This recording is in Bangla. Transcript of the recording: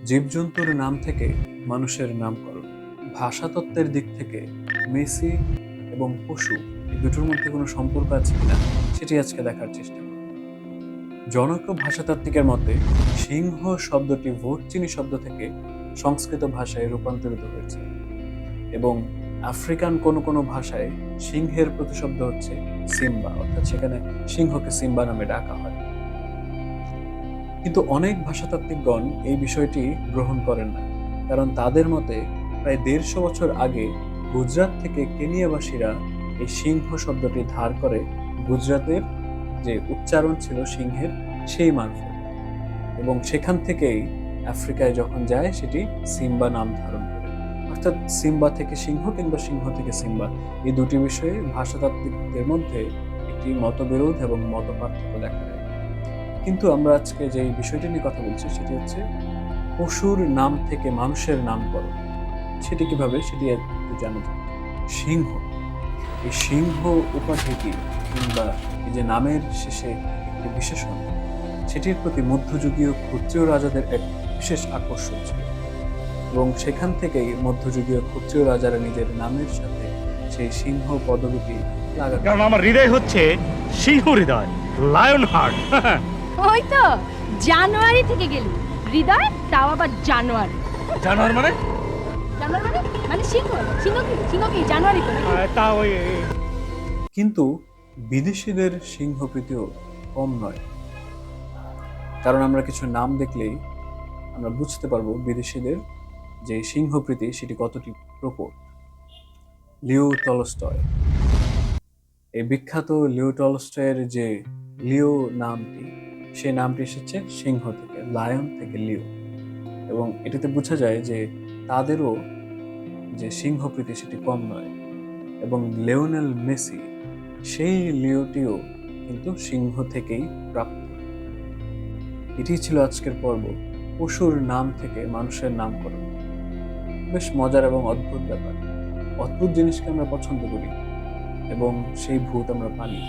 জীবজন্তুর নাম থেকে মানুষের নামকরণ, ভাষাতত্ত্বের দিক থেকে মেসি এবং পশু এই দুটোর মধ্যে কোনো সম্পর্ক আছে কিনা সেটি আজকে দেখার চেষ্টা করব। জনৈক ভাষাতাত্ত্বিকের মতে সিংহ শব্দটি ভোটচিনি শব্দ থেকে সংস্কৃত ভাষায় রূপান্তরিত হয়েছে এবং আফ্রিকান কোনো কোনো ভাষায় সিংহের প্রতিশব্দ হচ্ছে সিম্বা, অর্থাৎ সেখানে সিংহকে সিম্বা নামে ডাকা হয়। কিন্তু অনেক ভাষাতাত্ত্বিকগণ এই বিষয়টি গ্রহণ করেন না, কারণ তাদের মতে প্রায় ১৫০ বছর আগে গুজরাট থেকে কেনিয়াবাসীরা এই সিংহ শব্দটি ধার করে গুজরাতের যে উচ্চারণ ছিল সিংহের সেই মারফত, এবং সেখান থেকেই আফ্রিকায় যখন যায় সেটি সিম্বা নাম ধারণ করে। অর্থাৎ সিম্বা থেকে সিংহ কিংবা সিংহ থেকে সিম্বা, এই দুটি বিষয়ে ভাষাতাত্ত্বিকদের মধ্যে একটি মতবিরোধ এবং মত পার্থক্য দেখা যায়। কিন্তু আমরা আজকে যে বিষয়টি নিয়ে কথা বলছি সেটি হচ্ছে পশুর নাম থেকে মানুষের নামকরণ। সেটি কিভাবে, সেটি একটু জানা যাক। সিংহ, এই সিংহ উপাধিটি কিংবা এই যে নামের শেষে একটি বিশেষণ, সেটির প্রতি মধ্যযুগীয় ক্ষত্রিয় রাজাদের এক বিশেষ আকর্ষণ ছিল, এবং সেখান থেকেই মধ্যযুগীয় ক্ষত্রিয় রাজারা নিজের নামের সাথে সেই সিংহ পদবীটি লাগান। কারণ আমার হৃদয় হচ্ছে সিংহ হৃদয়, লায়ন হার্ট। ওই তো জানুয়ারি থেকে গেলি হৃদয়, তাও আবার জানুয়ারি। জানোয়ার মানে? জানুয়ারি মানে মানে সিংহ। সিংহ কি জানুয়ারি তো নাকি? তা ওই কিন্তু বিদেশিদের সিংহপ্রীতিও কম নয়, কারণ আমরা কিছু নাম দেখলেই আমরা বুঝতে পারবো বিদেশিদের যে সিংহপ্রীতি সেটি কতটি প্রকট। লিও টলস্টয়, এই বিখ্যাত লিও টলস্টয়ের যে লিও নামটি, সেই নামটি এসেছে সিংহ থেকে, লায়ন থেকে লিও, এবং এটাতে বোঝা যায় যে তাদেরও যে সিংহপ্রীতি সেটি কম নয়। এবং লিওনেল মেসি, সেই লিওটিও কিন্তু সিংহ থেকেই প্রাপ্ত। এটি ছিল আজকের পর্ব, পশুর নাম থেকে মানুষের নামকরণ। বেশ মজার এবং অদ্ভুত ব্যাপার। অদ্ভুত জিনিসকে আমরা পছন্দ করি এবং সেই ভূত আমরা পালি।